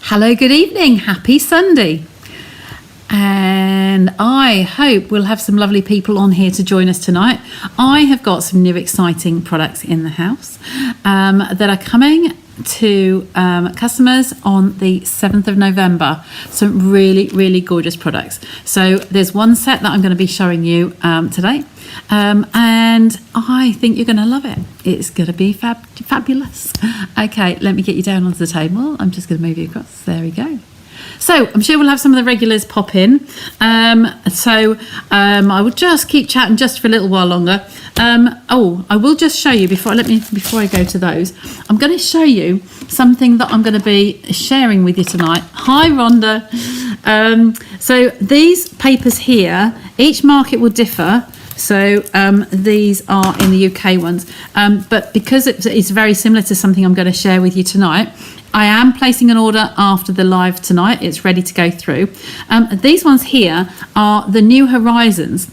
Hello, good evening, happy Sunday. And I hope we'll have some lovely people on here to join us tonight. I have got some new exciting products in the house that are coming to customers on the 7th of November. Some really, really gorgeous products. So there's one set that I'm going to be showing you today. And I think you're going to love it. It's going to be fabulous. Okay, let me get you down onto the table. I'm just going to move you across. There we go. So I'm sure we'll have some of the regulars pop in. I will just keep chatting just for a little while longer. I will just show you before I go to those. I'm going to show you something that I'm going to be sharing with you tonight. Hi, Rhonda. So these papers here, each market will differ. So these are in the UK ones, but because it's very similar to something I'm going to share with you tonight, I am placing an order after the live tonight. It's ready to go through. These ones here are the New Horizons.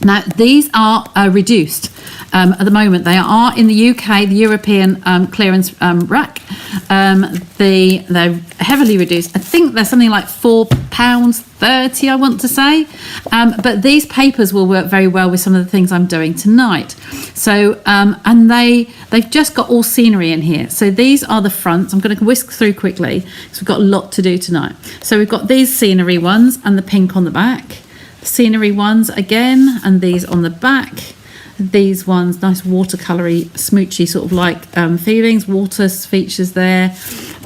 Now, these are reduced at the moment. They are in the UK, the European clearance rack. They're heavily reduced. I think they're something like £4.30, I want to say. But these papers will work very well with some of the things I'm doing tonight. So, and they've just got all scenery in here. So these are the fronts. I'm going to whisk through quickly because we've got a lot to do tonight. So we've got these scenery ones and the pink on the back. Scenery ones again, and these on the back. These ones, nice watercolory, smoochy sort of like feelings, water features there.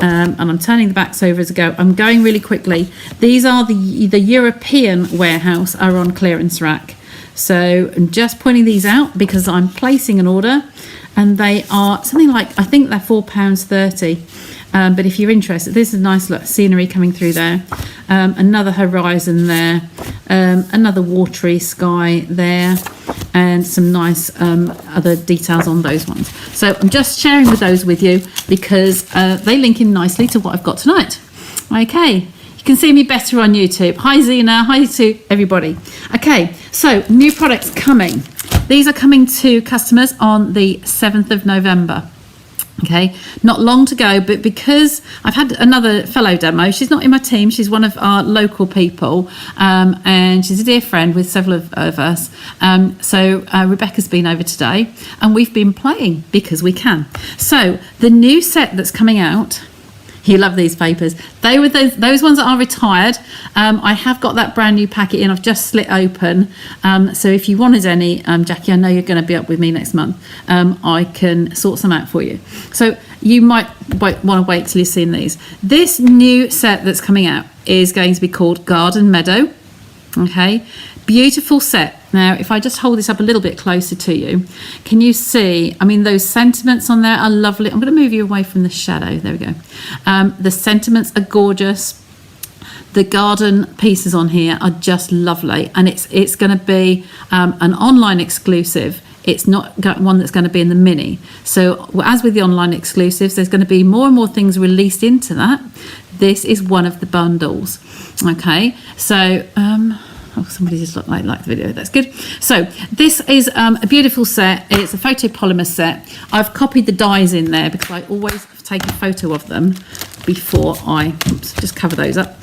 And I'm turning the backs over as I go. I'm going really quickly. These are the European warehouse are on clearance rack. So I'm just pointing these out because I'm placing an order, and they are something like, I think they're £4.30. But if you're interested, this is a nice look, scenery coming through there. Another horizon there, another watery sky there, and some nice other details on those ones. So I'm just sharing those with you because they link in nicely to what I've got tonight. Okay, you can see me better on YouTube. Hi Zena, hi to everybody. Okay, so new products coming. These are coming to customers on the 7th of November. Okay, not long to go, but because I've had another fellow demo, she's not in my team, she's one of our local people, and she's a dear friend with several of us. So Rebecca's been over today, and we've been playing because we can. So the new set that's coming out, you love these papers. They were those ones that are retired. I have got that brand new packet in. I've just slit open. So if you wanted any, Jackie, I know you're going to be up with me next month. I can sort some out for you. So you might want to wait till you've seen these. This new set that's coming out is going to be called Garden Meadow. Okay, beautiful set. Now, if I just hold this up a little bit closer to you, can you see, I mean, those sentiments on there are lovely. I'm going to move you away from the shadow. There we go. The sentiments are gorgeous. The garden pieces on here are just lovely. And it's going to be an online exclusive. It's not one that's going to be in the mini. So as with the online exclusives, there's going to be more and more things released into that. This is one of the bundles. Okay, so... somebody just liked the video. That's good. So this is a beautiful set. It's a photopolymer set. I've copied the dies in there because I always take a photo of them before I just cover those up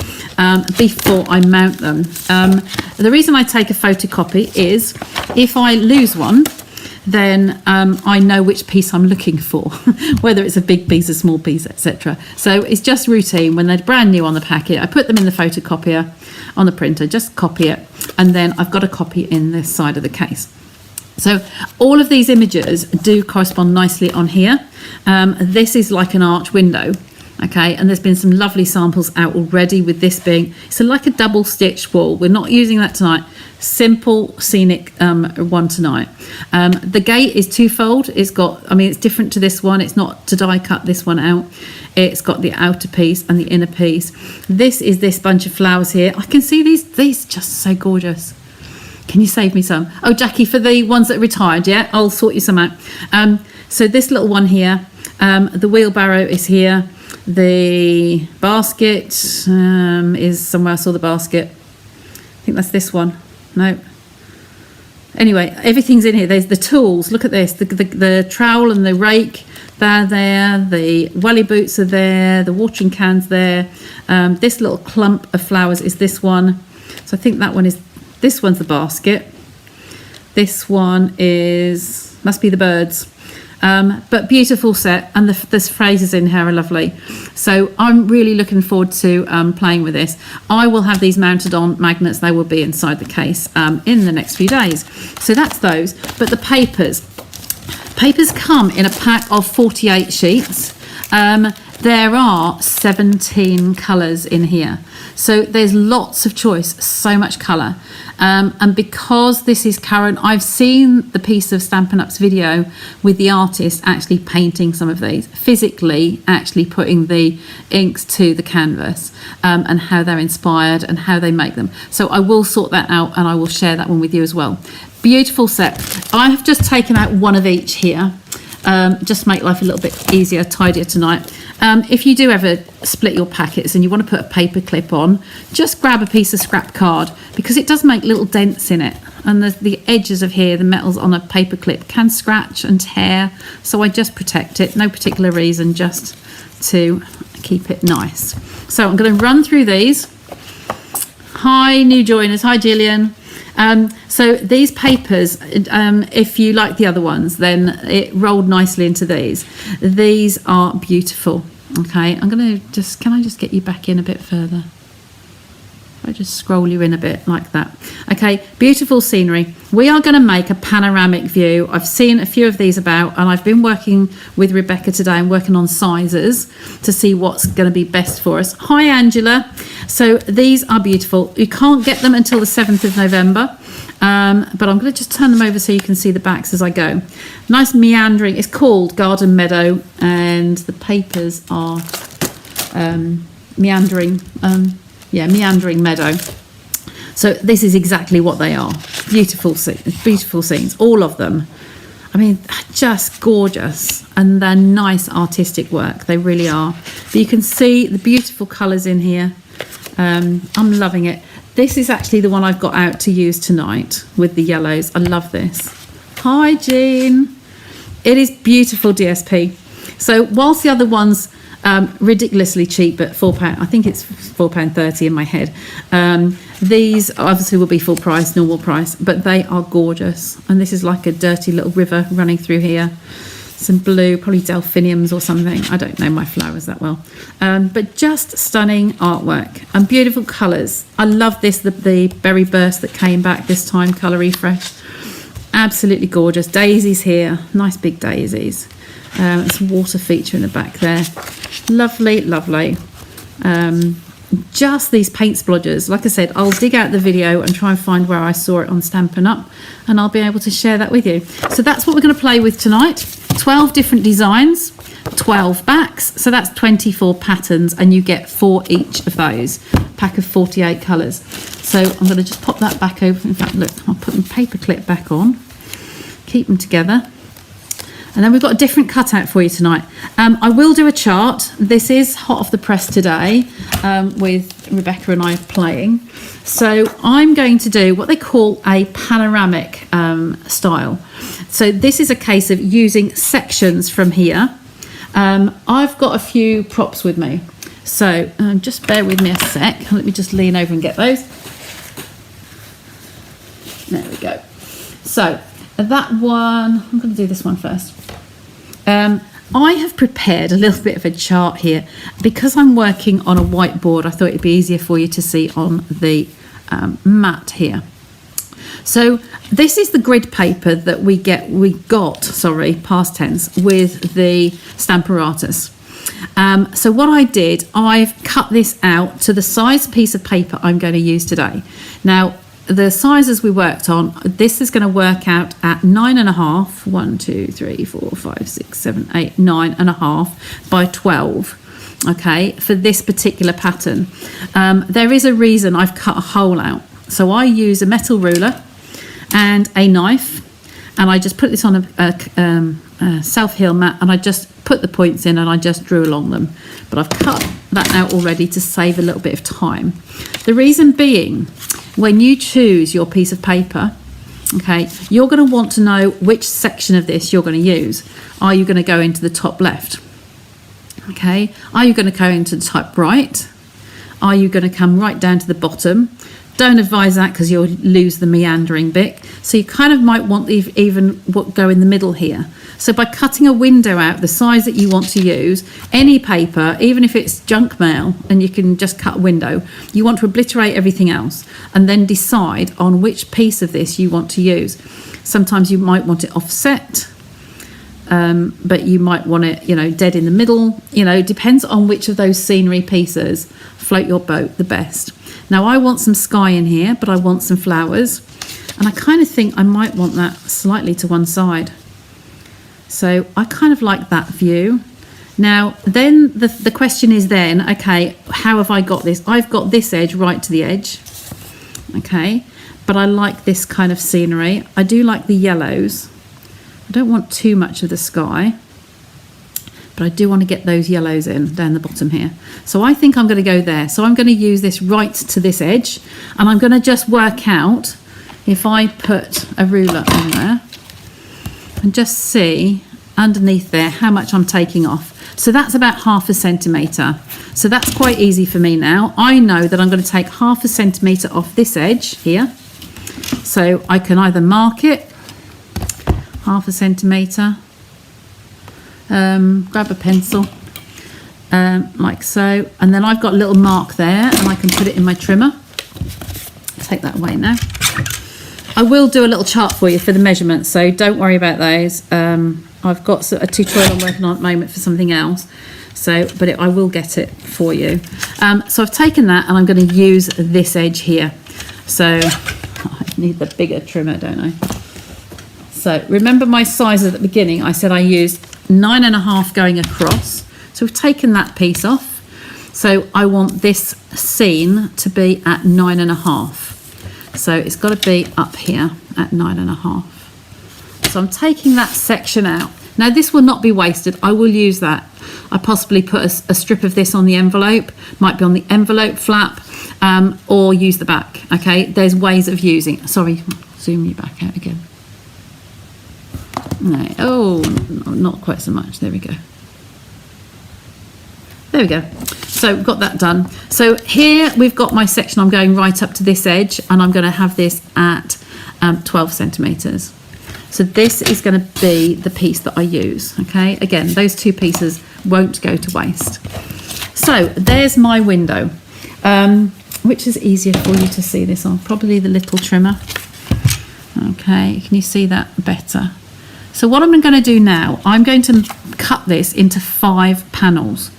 before I mount them. The reason I take a photocopy is if I lose one, then I know which piece I'm looking for, whether it's a big piece, a small piece, etc. So it's just routine. When they're brand new on the packet, I put them in the photocopier on the printer, just copy it, and then I've got a copy in this side of the case. So all of these images do correspond nicely on here. This is like an arch window. Okay, and there's been some lovely samples out already with this being, so like a double stitched wall. We're not using that tonight. Simple scenic one tonight. The gate is twofold. It's got, I mean, it's different to this one. It's not to die cut this one out. It's got the outer piece and the inner piece. This is this bunch of flowers here. I can see these just so gorgeous. Can you save me some? Oh, Jackie, for the ones that are retired, yeah, I'll sort you some out. So this little one here, the wheelbarrow is here. The basket is somewhere. I saw the basket. I think that's this one. No. Anyway, everything's in here. There's the tools. Look at this. The trowel and the rake, they're there. The welly boots are there. The watering can's there. This little clump of flowers is this one. So I think that one is, this one's the basket. This one must be the birds. But beautiful set, and there's phrases in here are lovely. So I'm really looking forward to playing with this. I will have these mounted on magnets. They will be inside the case in the next few days. So that's those. But the papers come in a pack of 48 sheets. There are 17 colours in here, so there's lots of choice, so much colour, and because this is current, I've seen the piece of Stampin' Up's video with the artist actually painting some of these, physically actually putting the inks to the canvas, and how they're inspired and how they make them. So I will sort that out and I will share that one with you as well. Beautiful set. I have just taken out one of each here, just to make life a little bit easier, tidier tonight. If you do ever split your packets and you want to put a paper clip on, just grab a piece of scrap card, because it does make little dents in it, and the edges of here, the metals on a paper clip can scratch and tear, so I just protect it. No particular reason, just to keep it nice. So I'm going to run through these. Hi new joiners. Hi Gillian. So these papers, if you like the other ones, then it rolled nicely into these. These are beautiful. Okay, I'm going to can I just get you back in a bit further? I just scroll you in a bit like that. Okay, beautiful scenery. We are going to make a panoramic view. I've seen a few of these about, and I've been working with Rebecca today and working on sizes to see what's going to be best for us. Hi Angela. So these are beautiful. You can't get them until the 7th of November, but I'm going to just turn them over so you can see the backs as I go. Nice meandering. It's called Garden Meadow, and the papers are meandering. Meandering Meadow. So this is exactly what they are. Beautiful scenes, all of them. I mean, just gorgeous, and they're nice artistic work. They really are. But you can see the beautiful colours in here. I'm loving it. This is actually the one I've got out to use tonight with the yellows. I love this. Hi Jean. It is beautiful DSP. So whilst the other one's ridiculously cheap at £4, I think it's £4.30 in my head, these obviously will be full price, normal price, but they are gorgeous. And this is like a dirty little river running through here. Some blue, probably delphiniums or something. I don't know my flowers that well, but just stunning artwork and beautiful colours. I love this, the berry burst that came back this time, colour refresh. Absolutely gorgeous. Daisies here, nice big daisies. Some water feature in the back there. Lovely, lovely. Just these paint splodgers. Like I said, I'll dig out the video and try and find where I saw it on Stampin' Up, and I'll be able to share that with you. So that's what we're going to play with tonight. 12 different designs, 12 backs, so that's 24 patterns, and you get 4 each of those. Pack of 48 colours. So I'm going to just pop that back over. In fact, look, I'll put the paper clip back on. Keep them together. And then we've got a different cutout for you tonight. I will do a chart. This is hot off the press today, with Rebecca and I playing. So I'm going to do what they call a panoramic style. So this is a case of using sections from here. I've got a few props with me. So just bear with me a sec. Let me just lean over and get those. There we go. So that one, I'm going to do this one first. I have prepared a little bit of a chart here because I'm working on a whiteboard. I thought it'd be easier for you to see on the mat here. So this is the grid paper that we got, past tense, with the Stamparatus. So what I did, I've cut this out to the size piece of paper I'm going to use today. Now, the sizes we worked on, this is going to work out at 9.5, 1, 2, 3, 4, 5, 6, 7, 8, 9.5 by 12, okay, for this particular pattern. There is a reason I've cut a hole out. So I use a metal ruler and a knife, and I just put this on a self-heal mat, and I just put the points in and I just drew along them. But I've cut that out already to save a little bit of time. The reason being, when you choose your piece of paper, Okay, you're going to want to know which section of this you're going to use. Are you going to go into the top left? Okay, are you going to go into the top right? Are you going to come right down to the bottom? Don't advise that because you'll lose the meandering bit. So you kind of might want even go in the middle here. So by cutting a window out the size that you want to use, any paper, even if it's junk mail and you can just cut a window, you want to obliterate everything else and then decide on which piece of this you want to use. Sometimes you might want it offset, but you might want it, dead in the middle. Depends on which of those scenery pieces float your boat the best. Now I want some sky in here, but I want some flowers, and I kind of think I might want that slightly to one side. So I kind of like that view. Now then the question is then, okay, how have I got this? I've got this edge right to the edge, okay, but I like this kind of scenery. I do like the yellows. I don't want too much of the sky, but I do want to get those yellows in down the bottom here. So I think I'm going to go there. So I'm going to use this right to this edge, and I'm going to just work out if I put a ruler on there and just see underneath there how much I'm taking off. So that's about 1/2 centimetre. So that's quite easy for me now. I know that I'm going to take 1/2 centimetre off this edge here. So I can either mark it 1/2 centimetre, grab a pencil like so, and then I've got a little mark there and I can put it in my trimmer. Take that away now. I will do a little chart for you for the measurements, so don't worry about those. I've got a tutorial I'm working on at the moment for something else, but I will get it for you. So I've taken that and I'm going to use this edge here. So I need the bigger trimmer, don't I? So remember my size at the beginning, I said I used 9.5 going across. So we've taken that piece off. So I want this scene to be at 9.5. So it's got to be up here at 9.5. So I'm taking that section out. Now this will not be wasted. I will use that. I possibly put a strip of this on the envelope, might be on the envelope flap, or use the back. Okay, there's ways of using. Sorry, zoom you back out again. No, oh, not quite so much. There we go. There we go. So we've got that done. So here we've got my section. I'm going right up to this edge, and I'm going to have this at 12 centimetres. So this is going to be the piece that I use. Okay, again, those two pieces won't go to waste. So there's my window. Which is easier for you to see this on? Probably the little trimmer. Okay, can you see that better? So what I'm going to do now, I'm going to cut this into 5 panels.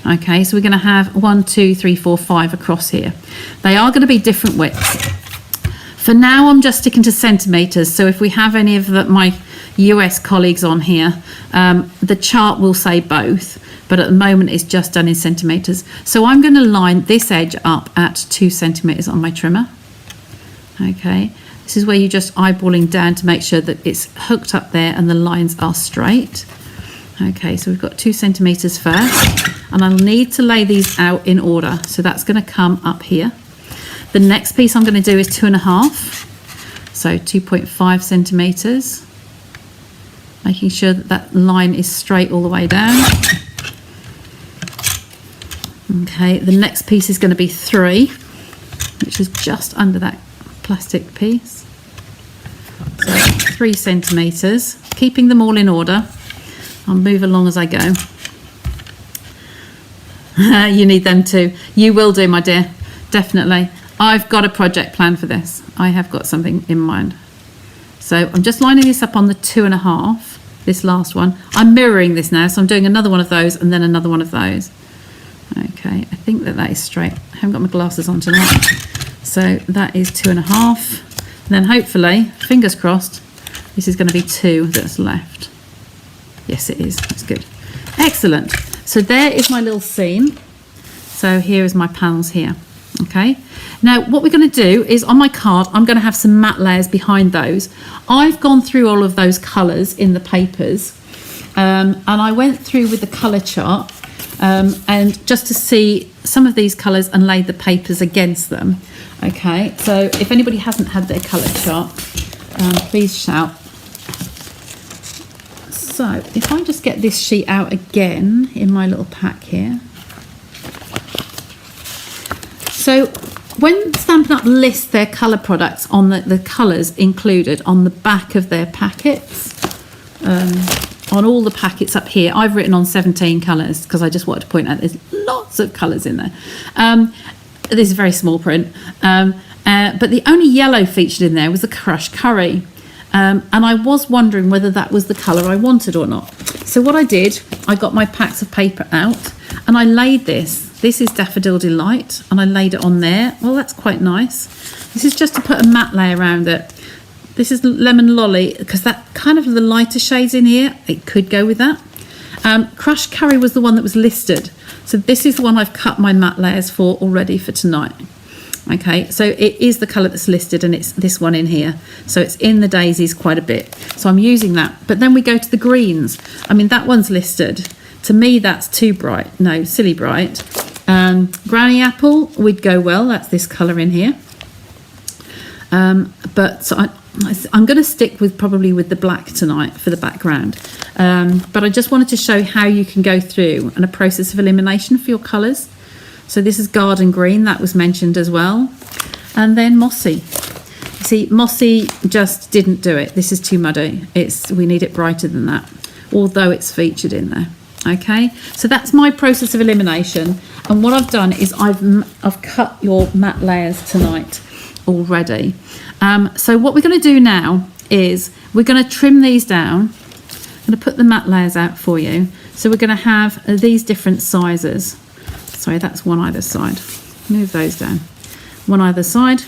Okay, so we're going to have 1, 2, 3, 4, 5 across here. They are going to be different widths. For now, I'm just sticking to centimetres. So if we have any of my US colleagues on here, the chart will say both, but at the moment it's just done in centimetres. So I'm going to line this edge up at 2 centimetres on my trimmer. Okay. This is where you're just eyeballing down to make sure that it's hooked up there and the lines are straight. Okay, so we've got 2 centimetres first, and I'll need to lay these out in order. So that's going to come up here. The next piece I'm going to do is 2.5, so 2.5 centimetres. Making sure that that line is straight all the way down. Okay, the next piece is going to be 3, which is just under that plastic piece. So 3 centimetres, keeping them all in order. I'll move along as I go. You need them too. You will do, my dear, definitely. I've got a project plan for this. I have got something in mind. So I'm just lining this up on the 2.5, this last one. I'm mirroring this now, so I'm doing another one of those and then another one of those. Okay, I think that is straight. I haven't got my glasses on tonight. So that is 2.5. Then hopefully, fingers crossed, this is going to be 2 that's left. Yes, it is. That's good. Excellent. So there is my little scene. So here is my panels here. Okay. Now what we're going to do is on my card, I'm going to have some matte layers behind those. I've gone through all of those colours in the papers, and I went through with the colour chart and just to see some of these colours and laid the papers against them. Okay, so if anybody hasn't had their colour chart, please shout. So if I just get this sheet out again in my little pack here. So when Stampin' Up lists their colour products on the colours included on the back of their packets, on all the packets up here, I've written on 17 colours because I just wanted to point out there's lots of colours in there. This is very small print, but the only yellow featured in there was the crushed curry. And I was wondering whether that was the colour I wanted or not. So what I did, I got my packs of paper out and I laid this. This is Daffodil Delight, and I laid it on there. Well, that's quite nice. This is just to put a matte layer around it. This is Lemon Lolly, because that kind of the lighter shades in here, it could go with that. Crushed Curry was the one that was listed. So this is the one I've cut my matte layers for already for tonight. Okay, so it is the colour that's listed, and it's this one in here. So it's in the daisies quite a bit. So I'm using that. But then we go to the greens. I mean, that one's listed. To me, that's too bright. No, silly bright. Granny Apple would go well. That's this colour in here. But so I'm going to stick with probably with the black tonight for the background. But I just wanted to show how you can go through and a process of elimination for your colours. So this is Garden Green. That was mentioned as well. And then Mossy. You see, Mossy just didn't do it. This is too muddy. We need it brighter than that, although it's featured in there. Okay, so that's my process of elimination, and what I've done is I've cut your matte layers tonight already. So what we're going to do now is we're going to trim these down. I'm going to put the matte layers out for you. So we're going to have these different sizes. Sorry, that's one either side. Move those down. One either side,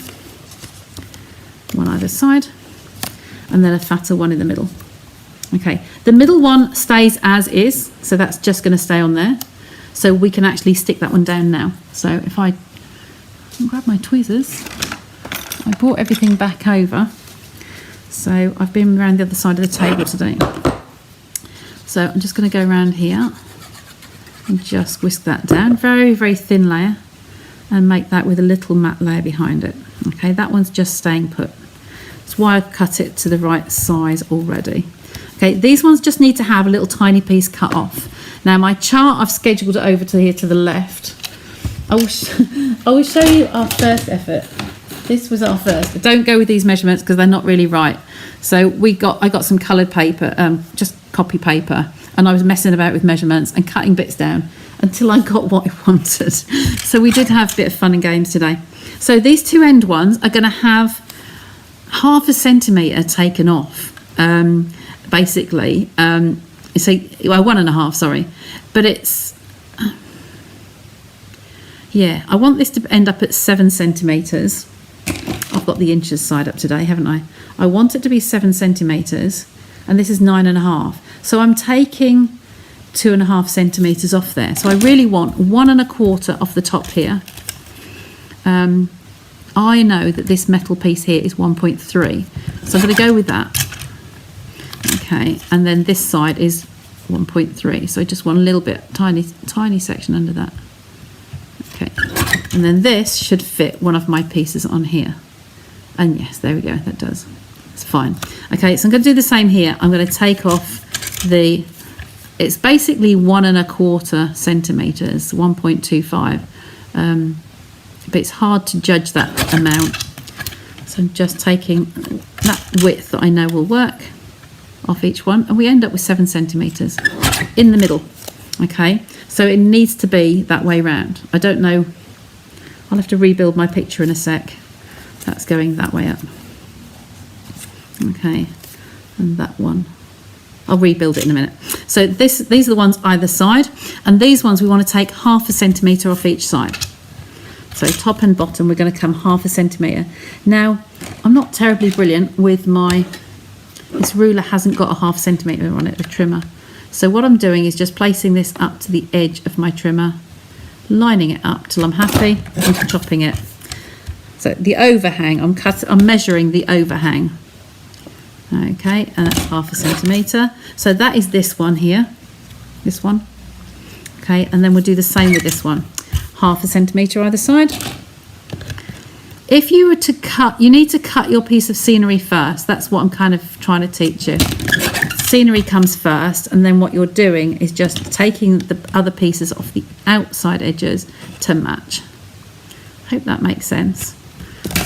and then a fatter one in the middle. Okay, the middle one stays as is, so that's just going to stay on there. So we can actually stick that one down now. So if I grab my tweezers, I brought everything back over. So I've been around the other side of the table today. So I'm just going to go around here and just whisk that down. Very, very thin layer, and make that with a little matte layer behind it. Okay, that one's just staying put. That's why I've cut it to the right size already. Okay, these ones just need to have a little tiny piece cut off. Now my chart, I've scheduled it over to here to the left. I will show you our first effort. This was our first. Don't go with these measurements because they're not really right. So I got some coloured paper, just copy paper, and I was messing about with measurements and cutting bits down until I got what I wanted. So we did have a bit of fun and games today. So these two end ones are going to have 1/2 centimetre taken off. Basically, well, 1.5, sorry, but it's, yeah, I want this to end up at 7 centimetres. I've got the inches side up today, haven't I? I want it to be 7 centimetres, and this is 9.5. So I'm taking 2.5 centimetres off there. So I really want 1.25 off the top here. I know that this metal piece here is 1.3, so I'm going to go with that. Okay, and then this side is 1.3, so I just want a little bit, tiny section under that. Okay, and then this should fit one of my pieces on here. And yes, there we go, that does. It's fine. Okay, so I'm going to do the same here. I'm going to take off it's basically 1.25 centimetres, 1.25. But it's hard to judge that amount. So I'm just taking that width that I know will work off each one, and we end up with 7 centimetres in the middle. Okay, so it needs to be that way round. I don't know, I'll have to rebuild my picture in a sec. That's going that way up. Okay, and that one, I'll rebuild it in a minute. So these are the ones either side, and these ones we want to take 1/2 centimetre off each side. So top and bottom, we're going to come 1/2 centimetre. Now, I'm not terribly brilliant with this ruler hasn't got a 1/2 centimetre on it, the trimmer. So what I'm doing is just placing this up to the edge of my trimmer, lining it up till I'm happy, and chopping it. So the overhang, I'm measuring the overhang. Okay, and that's 1/2 centimetre. So that is this one here, this one. Okay, and then we'll do the same with this one. 1/2 centimetre either side. if you were to cut, you need to cut your piece of scenery first. That's what I'm kind of trying to teach you. Scenery comes first, and then what you're doing is just taking the other pieces off the outside edges to match. Hope that makes sense.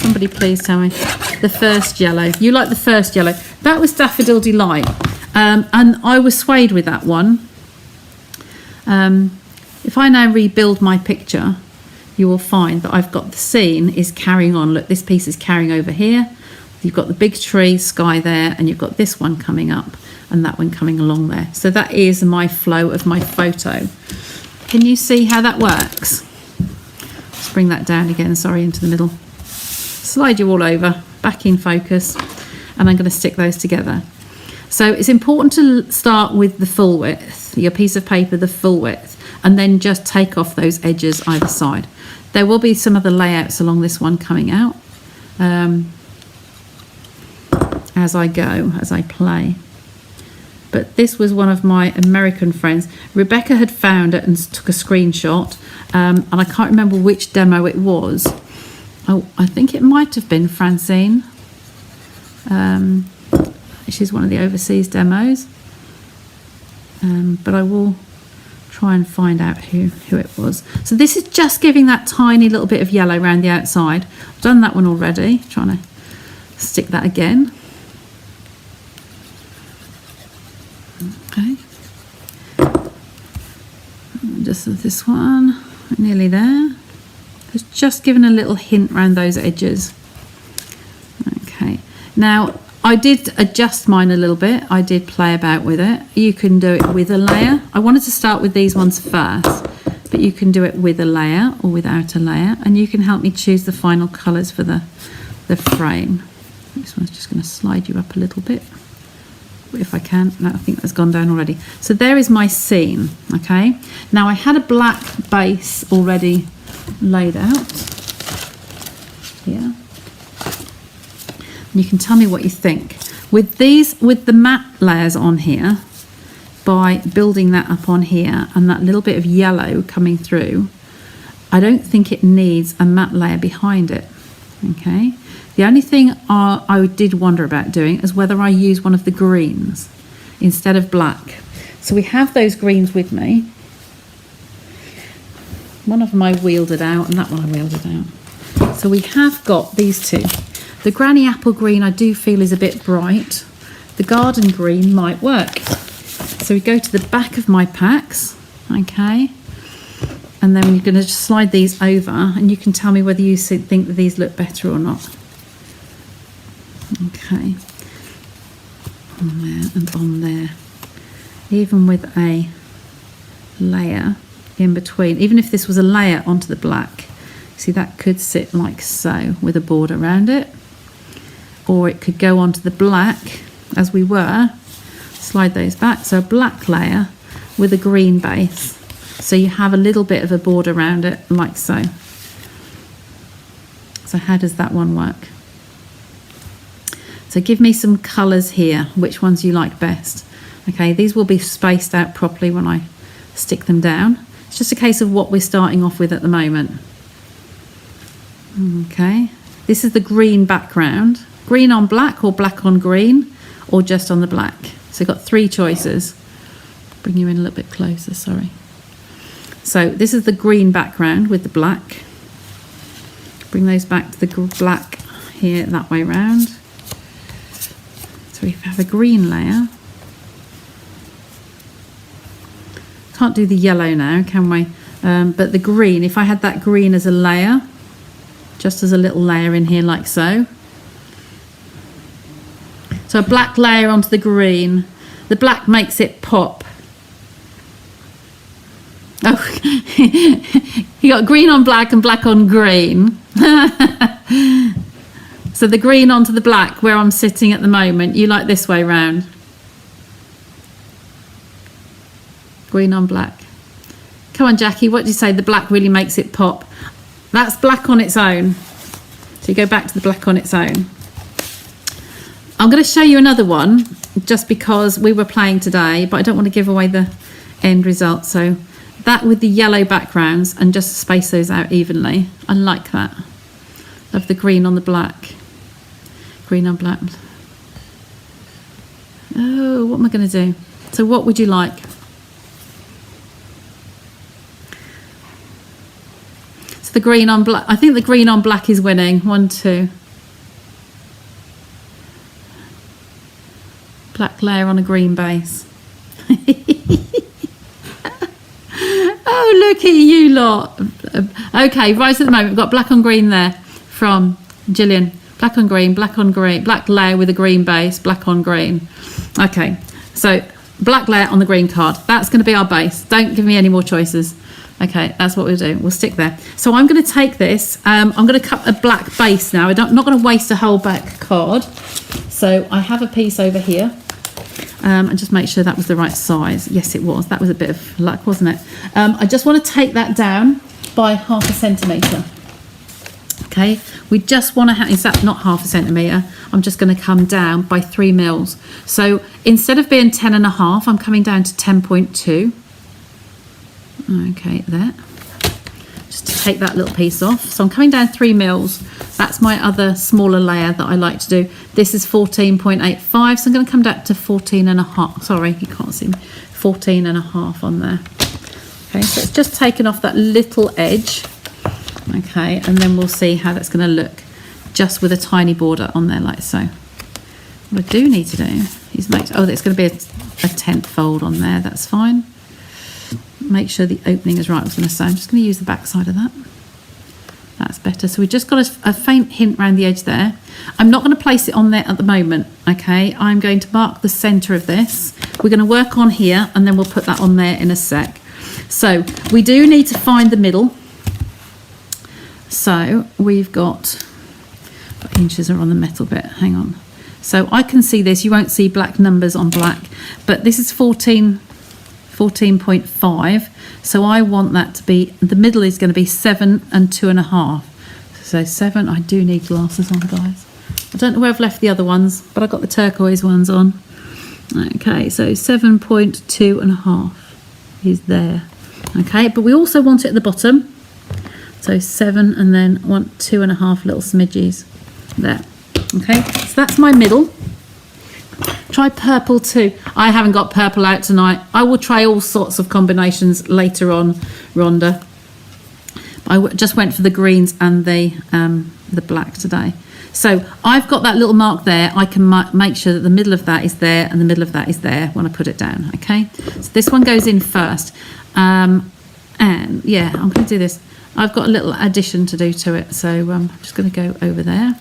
Somebody please tell me. The first yellow. You like the first yellow. That was Daffodil Delight. And I was swayed with that one. If I now rebuild my picture, you will find that I've got the scene is carrying on. Look, this piece is carrying over here. You've got the big tree, sky there, and you've got this one coming up and that one coming along there. So that is my flow of my photo. Can you see how that works? Let's bring that down again, sorry, into the middle. Slide you all over, back in focus, and I'm going to stick those together. So it's important to start with the full width, your piece of paper, the full width, and then just take off those edges either side. There will be some other layouts along this one coming out as I go, as I play. But this was one of my American friends. Rebecca had found it and took a screenshot, and I can't remember which demo it was. Oh, I think it might have been Francine. She's one of the overseas demos. But I will try and find out who it was. So this is just giving that tiny little bit of yellow around the outside. I've done that one already. Trying to stick that again. Okay. Just this one. Nearly there. It's just giving a little hint around those edges. Okay. Now, I did adjust mine a little bit. I did play about with it. You can do it with a layer. I wanted to start with these ones first, but you can do it with a layer or without a layer, and you can help me choose the final colours for the frame. This one's just going to slide you up a little bit, if I can. No, I think that's gone down already. So there is my scene, okay? Now I had a black base already laid out here. You can tell me what you think. With the matte layers on here, by building that up on here and that little bit of yellow coming through, I don't think it needs a matte layer behind it, okay? The only thing I did wonder about doing is whether I use one of the greens instead of black. So we have those greens with me. One of them I wielded out and that one I wielded out. So we have got these two. The Granny Apple Green I do feel is a bit bright. The Garden Green might work. So we go to the back of my packs, okay? And then we're going to just slide these over and you can tell me whether you think that these look better or not. Okay. On there and on there. Even with a layer in between, even if this was a layer onto the black, see that could sit like so with a border around it. Or it could go onto the black as we were, slide those back, so a black layer with a green base, so you have a little bit of a border around it like so. So how does that one work? So give me some colours here, which ones you like best. Okay, these will be spaced out properly when I stick them down. It's just a case of what we're starting off with at the moment. Okay, this is the green background. Green on black or black on green, or just on the black. So you've got three choices. Bring you in a little bit closer, sorry. So this is the green background with the black. Bring those back to the black here, that way round. So we have a green layer. Can't do the yellow now, can we? But the green, if I had that green as a layer, just as a little layer in here like so. So a black layer onto the green. The black makes it pop. Oh, you got green on black and black on green. So the green onto the black where I'm sitting at the moment. You like this way round. Green on black. Come on, Jackie, what do you say? The black really makes it pop. That's black on its own. So you go back to the black on its own. I'm going to show you another one just because we were playing today, but I don't want to give away the end result. So that with the yellow backgrounds and just space those out evenly. I like that. of the green on the black. Green on black. Oh, what am I going to do? So what would you like? So the green on black. I think the green on black is winning. 1, 2. Black layer on a green base. Oh, look at you lot. Okay, right at the moment, we've got black on green there from Gillian. Black on green, black on green, black layer with a green base, black on green. Okay, so black layer on the green card. That's going to be our base. Don't give me any more choices. Okay, that's what we'll do. We'll stick there. So I'm going to take this. I'm going to cut a black base now. I'm not going to waste a whole back card. So I have a piece over here. And just make sure that was the right size. Yes, it was. That was a bit of luck, wasn't it? I just want to take that down by 0.5 centimetre. Okay, we just want to is that not 0.5 centimetre? I'm just going to come down by 3 mils. So instead of being 10.5, I'm coming down to 10.2. Okay, there. Just to take that little piece off. So I'm coming down 3 mils. That's my other smaller layer that I like to do. This is 14.85, so I'm going to come down to 14.5. Sorry, you can't see me. 14.5 on there. Okay, so it's just taken off that little edge. Okay, and then we'll see how that's going to look just with a tiny border on there like so. What I do need to do is make, oh, there's going to be a 10th fold on there. That's fine. Make sure the opening is right, I was going to say. I'm just going to use the back side of that. That's better. So we've just got a faint hint around the edge there. I'm not going to place it on there at the moment, okay? I'm going to mark the centre of this. We're going to work on here and then we'll put that on there in a sec. So we do need to find the middle. So we've got, what inches are on the metal bit? Hang on. So I can see this. You won't see black numbers on black, but this is 14.5. So I want that to be, the middle is going to be 7 and 2.5. So 7, I do need glasses on, guys. I don't know where I've left the other ones, but I've got the turquoise ones on. Okay, so 7.2.5 is there. Okay, but we also want it at the bottom. So 7 and then 2.5 little smidges there. Okay, so that's my middle. Try purple too. I haven't got purple out tonight. I will try all sorts of combinations later on, Rhonda. I just went for the greens and the black today. So I've got that little mark there. I can make sure that the middle of that is there and the middle of that is there when I put it down. Okay, so this one goes in first. And yeah, I'm going to do this. I've got a little addition to do to it. So I'm just going to go over there.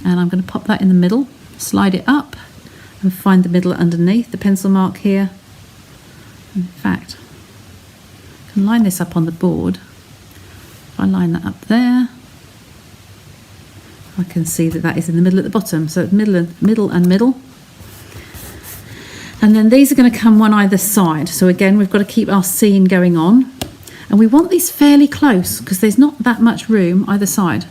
And I'm going to pop that in the middle. Slide it up and find the middle underneath the pencil mark here. In fact, I can line this up on the board. If I line that up there, I can see that that is in the middle at the bottom. So middle and middle and middle. And then these are going to come one either side. So again, we've got to keep our scene going on. And we want these fairly close because there's not that much room either side.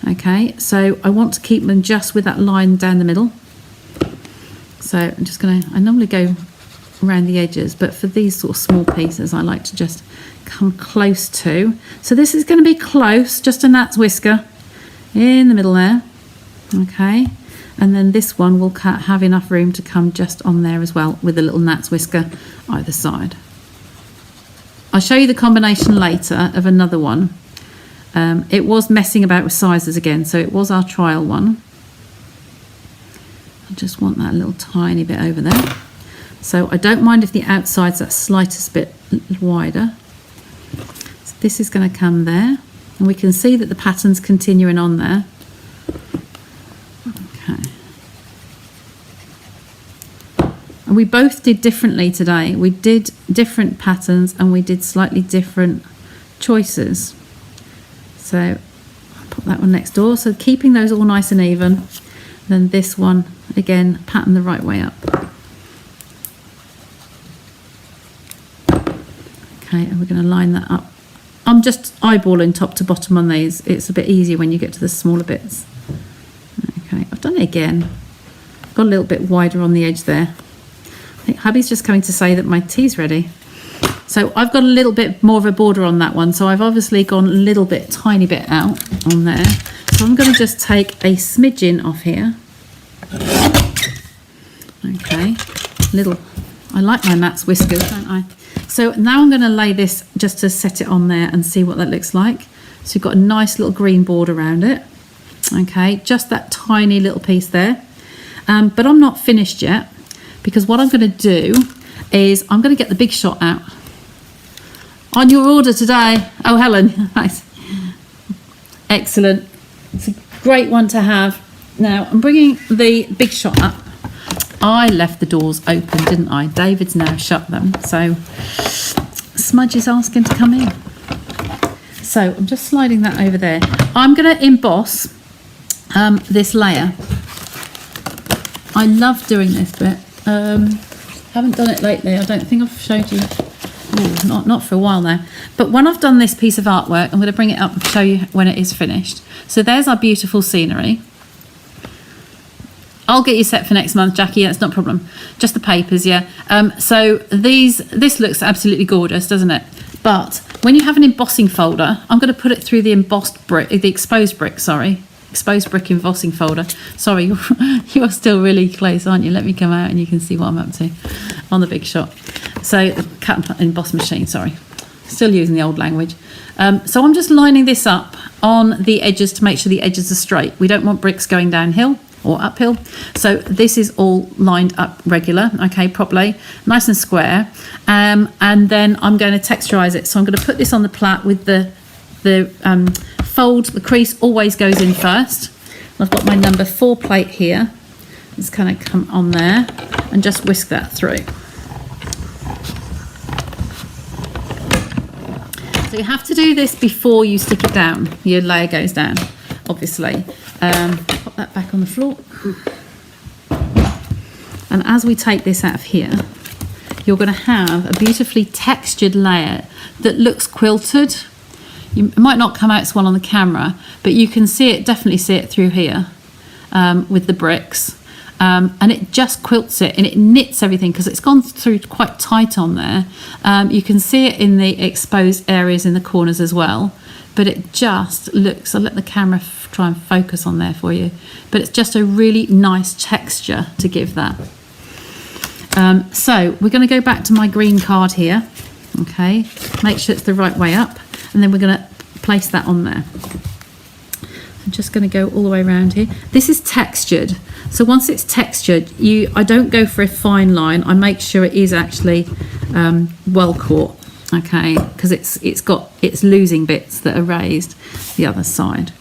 Okay, so I want to keep them just with that line down the middle. So I'm just going to, I normally go around the edges, but for these sort of small pieces, I like to just come close to. So this is going to be close, just a gnat's whisker in the middle there. Okay, and then this one will have enough room to come just on there as well with a little gnat's whisker either side. I'll show you the combination later of another one. It was messing about with sizes again, so it was our trial one. I just want that little tiny bit over there. So I don't mind if the outside's that slightest bit wider. So this is going to come there, and we can see that the pattern's continuing on there. Okay. And we both did differently today. We did different patterns and we did slightly different choices. So I'll put that one next door. So keeping those all nice and even. Then this one, again, pattern the right way up. Okay, and we're going to line that up. I'm just eyeballing top to bottom on these. It's a bit easier when you get to the smaller bits. Okay, I've done it again. Got a little bit wider on the edge there. I think hubby's just coming to say that my tea's ready. So I've got a little bit more of a border on that one. So I've obviously gone a little bit, tiny bit out on there. So I'm going to just take a smidgen off here. Okay, I like my Matt's whiskers, don't I? So now I'm going to lay this just to set it on there and see what that looks like. So you've got a nice little green border around it. Okay, just that tiny little piece there. But I'm not finished yet, because what I'm going to do is I'm going to get the Big Shot out. On your order today. Oh, Helen, nice. Excellent. It's a great one to have. Now I'm bringing the Big Shot up. I left the doors open, didn't I? David's now shut them. So Smudge is asking to come in. So I'm just sliding that over there. I'm going to emboss this layer. I love doing this bit. Haven't done it lately. I don't think I've showed you. Ooh, not for a while now. But when I've done this piece of artwork, I'm going to bring it up and show you when it is finished. So there's our beautiful scenery. I'll get you set for next month, Jackie. Yeah, it's not a problem. Just the papers, yeah. So this looks absolutely gorgeous, doesn't it? But when you have an embossing folder, I'm going to put it through the embossed brick, the exposed brick, sorry. Exposed brick embossing folder. Sorry, you're still really close, aren't you? Let me come out and you can see what I'm up to on the Big Shot. So the cut and emboss machine, sorry. Still using the old language. So I'm just lining this up on the edges to make sure the edges are straight. We don't want bricks going downhill or uphill. So this is all lined up regular, okay, properly, nice and square. And then I'm going to texturize it. So I'm going to put this on the plait with the fold. The crease always goes in first. I've got my number 4 plate here. It's kind of come on there and just whisk that through. So you have to do this before you stick it down. Your layer goes down, obviously. Pop that back on the floor. And as we take this out of here, you're going to have a beautifully textured layer that looks quilted. It might not come out as well on the camera, but you can see it, definitely see it through here with the bricks. And it just quilts it and it knits everything because it's gone through quite tight on there. You can see it in the exposed areas in the corners as well, but it just looks, I'll let the camera try and focus on there for you, but it's just a really nice texture to give that. So we're going to go back to my green card here, okay, make sure it's the right way up, and then we're going to place that on there. I'm just going to go all the way around here. This is textured, so once it's textured, I don't go for a fine line. I make sure it is actually well caught, okay, because it's losing bits that are raised the other side.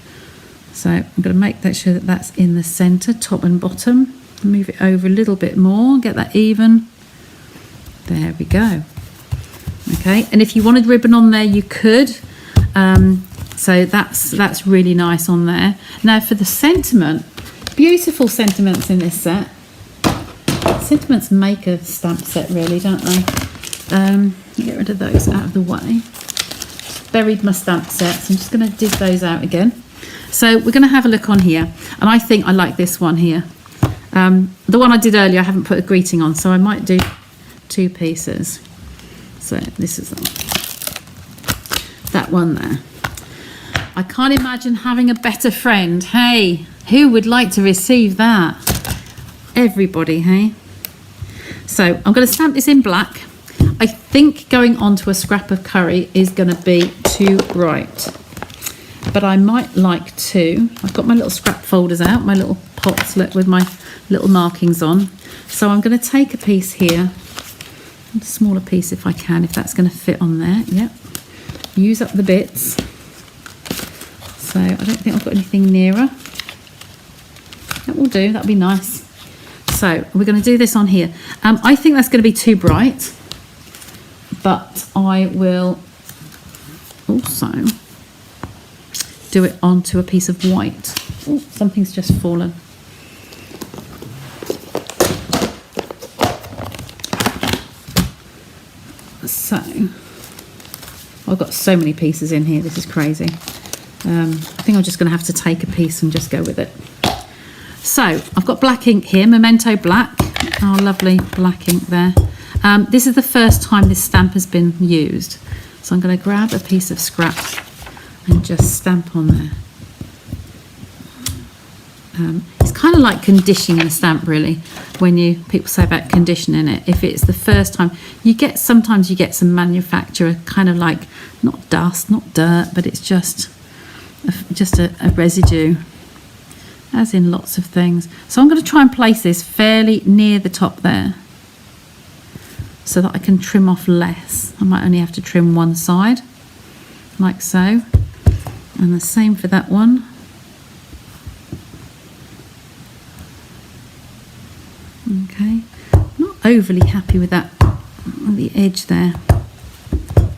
So I'm going to make sure that that's in the centre, top and bottom. Move it over a little bit more, get that even. There we go. Okay, and if you wanted ribbon on there, you could. So that's really nice on there. Now for the sentiment, beautiful sentiments in this set. Sentiments make a stamp set, really, don't they? Get rid of those out of the way. Buried my stamp sets. I'm just going to dig those out again. So we're going to have a look on here, and I think I like this one here. The one I did earlier, I haven't put a greeting on, so I might do 2 pieces. So this is that one there. I can't imagine having a better friend. Hey, who would like to receive that? Everybody, hey? So I'm going to stamp this in black. I think going onto a scrap of curry is going to be too bright, but I might like to. I've got my little scrap folders out, my little pots with my little markings on. So I'm going to take a piece here, a smaller piece if I can, if that's going to fit on there. Yep. Use up the bits. So I don't think I've got anything nearer. That will do, that'll be nice. So we're going to do this on here. I think that's going to be too bright, but I will also do it onto a piece of white. Oh, something's just fallen. So I've got so many pieces in here, this is crazy. I think I'm just going to have to take a piece and just go with it. So I've got black ink here, Memento black, our lovely black ink there. This is the first time this stamp has been used. So I'm going to grab a piece of scrap and just stamp on there. It's kind of like conditioning a stamp, really, when people say about conditioning it. If it's the first time, sometimes you get some manufacturer kind of like, not dust, not dirt, but it's just a residue, as in lots of things. So I'm going to try and place this fairly near the top there, so that I can trim off less. I might only have to trim one side, like so. And the same for that one. Okay, not overly happy with that on the edge there.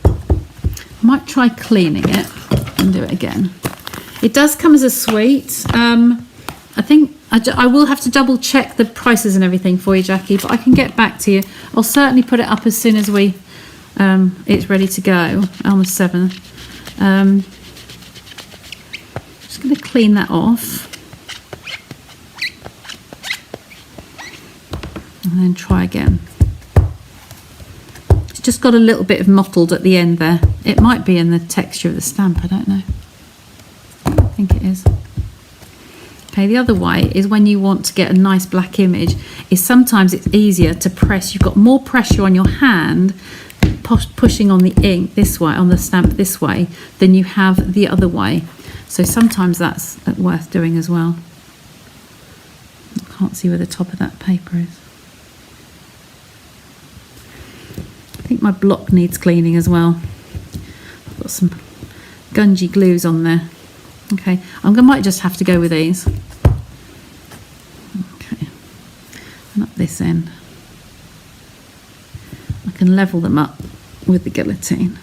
I might try cleaning it and do it again. It does come as a suite. I think I will have to double check the prices and everything for you, Jackie, but I can get back to you. I'll certainly put it up as soon as it's ready to go on the 7th. Just going to clean that off. And then try again. It's just got a little bit of mottled at the end there. It might be in the texture of the stamp, I don't know. I think it is. Okay, the other way is when you want to get a nice black image, is sometimes it's easier to press. You've got more pressure on your hand pushing on the ink this way, on the stamp this way, than you have the other way. So sometimes that's worth doing as well. I can't see where the top of that paper is. I think my block needs cleaning as well. I've got some gungy glues on there. Okay, might just have to go with these. Okay, and up this end. I can level them up with the guillotine.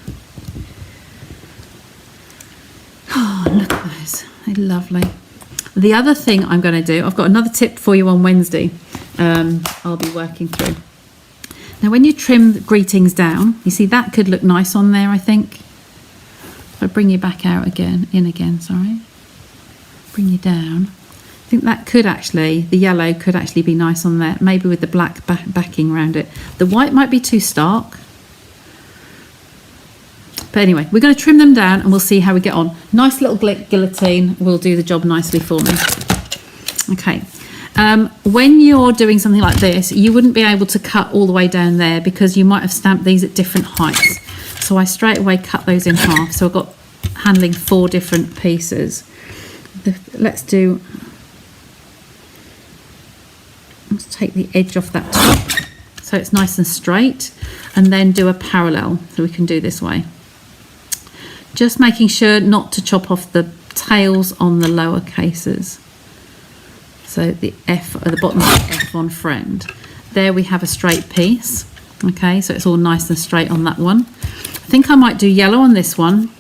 Oh, look at those, they're lovely. The other thing I'm going to do, I've got another tip for you on Wednesday. I'll be working through. Now, when you trim the greetings down, you see that could look nice on there, I think. If I bring you back out again, sorry. Bring you down. I think that could actually, the yellow could actually be nice on there, maybe with the black backing around it. The white might be too stark. But anyway, we're going to trim them down and we'll see how we get on. Nice little guillotine will do the job nicely for me. Okay. When you're doing something like this, you wouldn't be able to cut all the way down there because you might have stamped these at different heights. So I straight away cut those in half. So I've got handling 4 different pieces. Let's take the edge off that top so it's nice and straight, and then do a parallel, so we can do this way. Just making sure not to chop off the tails on the lower cases. So the F at the bottom of the F on friend. There we have a straight piece. Okay, so it's all nice and straight on that one. I think I might do yellow on this one,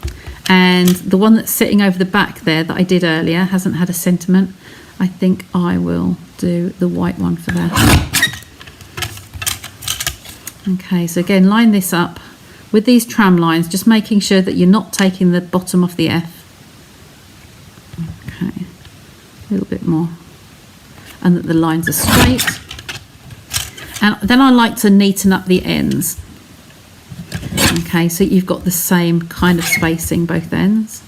and the one that's sitting over the back there that I did earlier hasn't had a sentiment. I think I will do the white one for that. Okay, so again, line this up with these tram lines, just making sure that you're not taking the bottom off the F. Okay, a little bit more. And that the lines are straight. And then I like to neaten up the ends. Okay, so you've got the same kind of spacing both ends.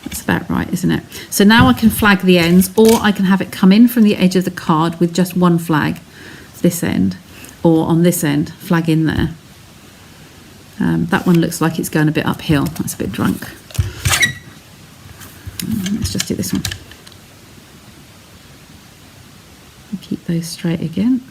That's about right, isn't it? So now I can flag the ends, or I can have it come in from the edge of the card with just one flag, this end, or on this end, flag in there. That one looks like it's going a bit uphill. That's a bit drunk. Let's just do this one. Keep those straight again.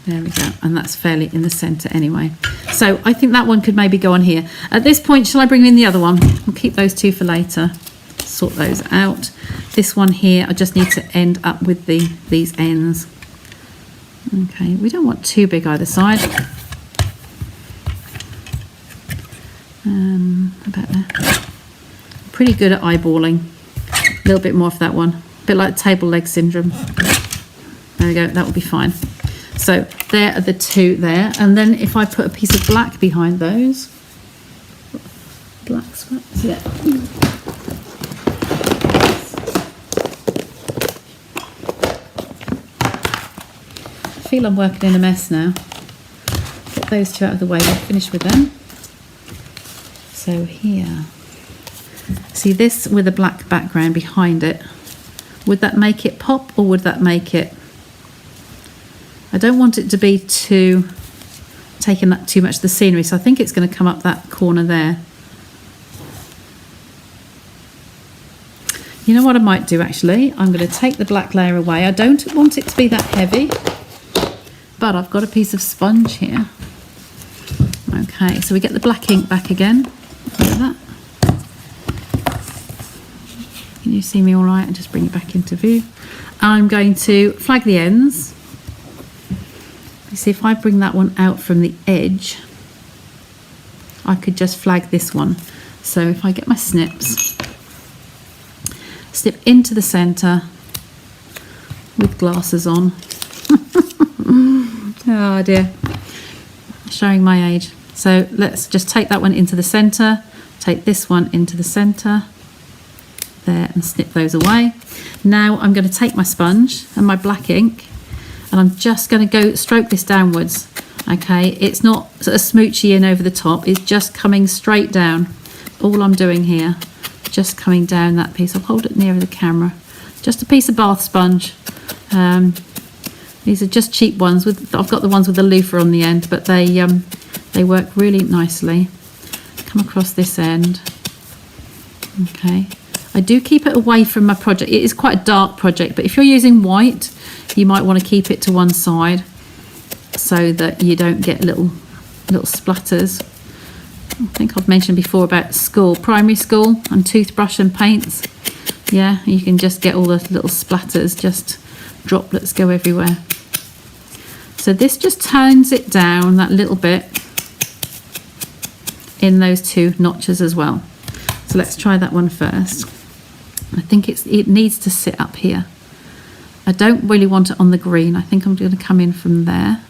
There we go, and that's fairly in the centre anyway. So I think that one could maybe go on here. At this point, shall I bring in the other one? We'll keep those 2 for later. Sort those out. This one here, I just need to end up with these ends. Okay, we don't want too big either side. About there. Pretty good at eyeballing. A little bit more for that one. A bit like table leg syndrome. There we go, that will be fine. So there are the 2 there, and then if I put a piece of black behind those, black scraps, yeah. feel I'm working in a mess now. Get those two out of the way, we'll finish with them. So here, see this with a black background behind it. Would that make it pop, or would that make it... I don't want it to be taking up too much of the scenery, so I think it's going to come up that corner there. You know what I might do actually? I'm going to take the black layer away. I don't want it to be that heavy, but I've got a piece of sponge here. Okay, so we get the black ink back again. Look at that. Can you see me all right? And just bring it back into view. I'm going to flag the ends. You see, if I bring that one out from the edge, I could just flag this one. So if I get my snips, snip into the centre with glasses on. Oh dear, showing my age. So let's just take that one into the centre, take this one into the centre there and snip those away. Now I'm going to take my sponge and my black ink, and I'm just going to go stroke this downwards. Okay, it's not sort of smoochy in over the top, it's just coming straight down. All I'm doing here, just coming down that piece. I'll hold it nearer the camera. Just a piece of bath sponge. These are just cheap ones. I've got the ones with the loofah on the end, but they work really nicely. Come across this end. Okay. I do keep it away from my project. It is quite a dark project, but if you're using white, you might want to keep it to one side so that you don't get little splatters. I think I've mentioned before about school, primary school, and toothbrush and paints. Yeah, you can just get all the little splatters, just droplets go everywhere. So this just tones it down that little bit in those two notches as well. So let's try that one first. I think it needs to sit up here. I don't really want it on the green. I think I'm going to come in from there.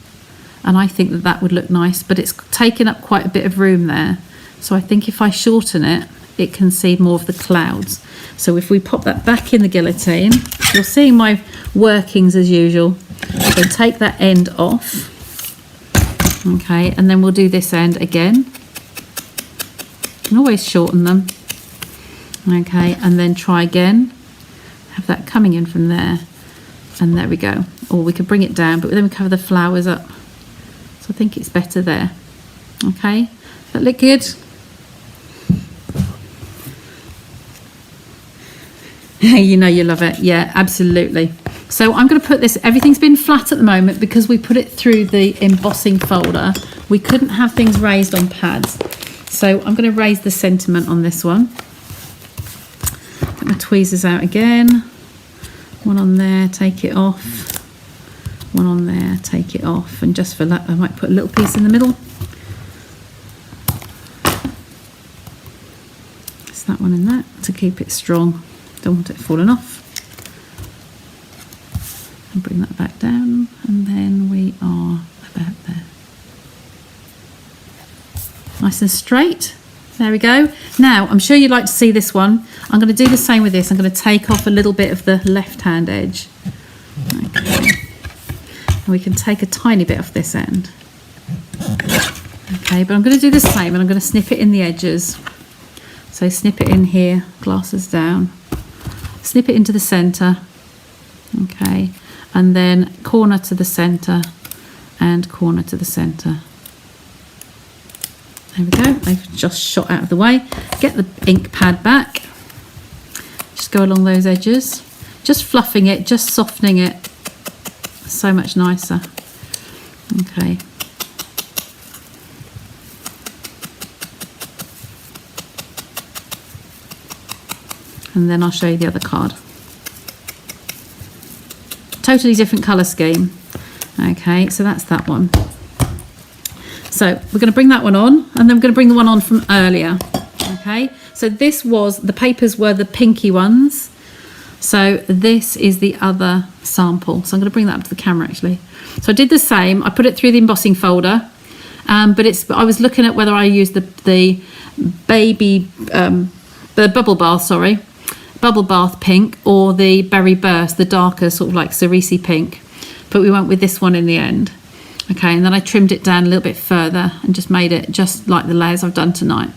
And I think that that would look nice, but it's taken up quite a bit of room there. So I think if I shorten it, it can see more of the clouds. So if we pop that back in the guillotine, you're seeing my workings as usual. So take that end off. Okay, and then we'll do this end again. You can always shorten them. Okay, and then try again. Have that coming in from there. And there we go. Or we could bring it down, but then we cover the flowers up. So I think it's better there. Okay, does that look good? You know you love it. Yeah, absolutely. So I'm going to put this, everything's been flat at the moment because we put it through the embossing folder. We couldn't have things raised on pads. So I'm going to raise the sentiment on this one. Get my tweezers out again. One on there, take it off. One on there, take it off. And just for that, I might put a little piece in the middle. It's that one in that to keep it strong. Don't want it falling off. And bring that back down, and then we are about there. Nice and straight. There we go. Now, I'm sure you'd like to see this one. I'm going to do the same with this. I'm going to take off a little bit of the left-hand edge. Okay. And we can take a tiny bit off this end. Okay, but I'm going to do the same, and I'm going to snip it in the edges. So snip it in here, glasses down. Snip it into the centre. Okay. And then corner to the centre and corner to the centre. There we go, they've just shot out of the way. Get the ink pad back. Just go along those edges. Just fluffing it, just softening it. So much nicer. Okay. And then I'll show you the other card. Totally different colour scheme. Okay, so that's that one. So we're going to bring that one on, and then we're going to bring the one on from earlier. Okay, so this was, the papers were the pinky ones. So this is the other sample. So I'm going to bring that up to the camera actually. So I did the same. I put it through the embossing folder, but I was looking at whether I used the bubble bath, bubble bath pink, or the berry burst, the darker sort of like cerise pink. but we went with this one in the end. Okay, and then I trimmed it down a little bit further and just made it just like the layers I've done tonight.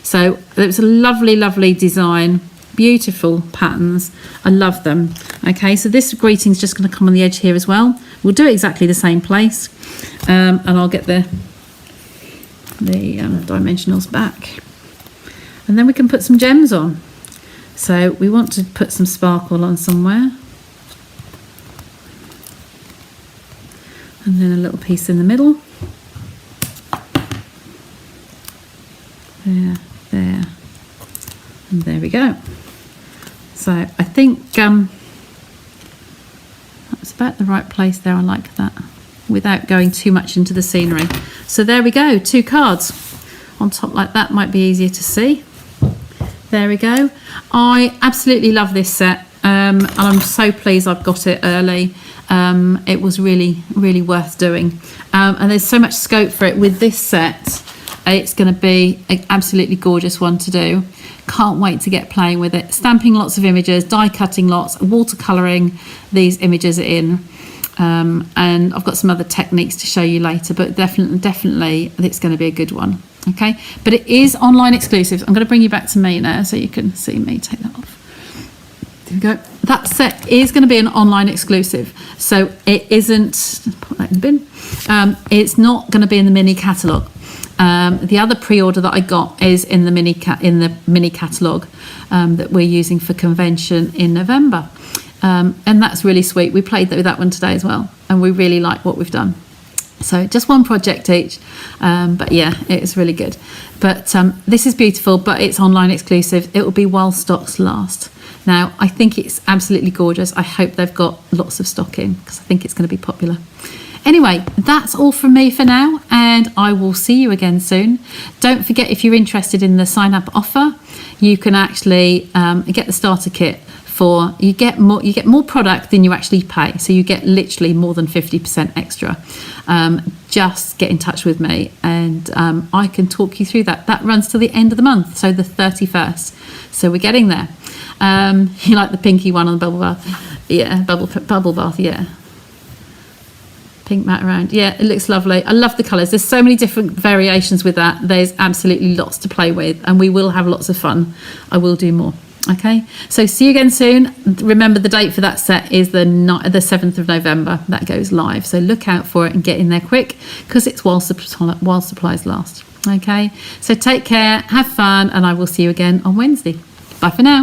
So it was a lovely, lovely design, beautiful patterns. I love them. Okay, so this greeting's just going to come on the edge here as well. We'll do it exactly the same place, and I'll get the dimensionals back, and then we can put some gems on. So we want to put some sparkle on somewhere, and then a little piece in the middle. There, and there we go. So I think that's about the right place there. I like that, without going too much into the scenery. So there we go, 2 cards on top like that. Might be easier to see. There we go. I absolutely love this set, and I'm so pleased I've got it early. It was really, really worth doing, and there's so much scope for it with this set. It's going to be an absolutely gorgeous one to do. Can't wait to get playing with it. Stamping lots of images, die cutting lots, watercolouring these images in. And I've got some other techniques to show you later, but definitely it's going to be a good one. Okay, but it is online exclusive. I'm going to bring you back to me now so you can see me. Take that off. There we go. That set is going to be an online exclusive, so it isn't. Put that in the bin. It's not going to be in the mini catalogue. The other pre-order that I got is in the mini catalogue that we're using for convention in November, and that's really sweet. We played with that one today as well, and we really like what we've done. So just one project each, but yeah, it's really good. But this is beautiful, but it's online exclusive. It will be while stocks last. Now, I think it's absolutely gorgeous. I hope they've got lots of stock in, because I think it's going to be popular. Anyway, that's all from me for now, and I will see you again soon. Don't forget, if you're interested in the sign up offer, you can actually get the starter kit. You get more product than you actually pay, so you get literally more than 50% extra. Just get in touch with me, and I can talk you through that. That runs till the end of the month, so the 31st. So we're getting there. You like the pinky one on the bubble bath? Yeah, bubble bath. Yeah. Pink mat around. Yeah, it looks lovely. I love the colours. There's so many different variations with that. There's absolutely lots to play with, and we will have lots of fun. I will do more. Okay, so see you again soon. Remember, the date for that set is the 7th of November. That goes live, so look out for it and get in there quick, because it's while supplies last. Okay, so take care, have fun, and I will see you again on Wednesday. Bye for now.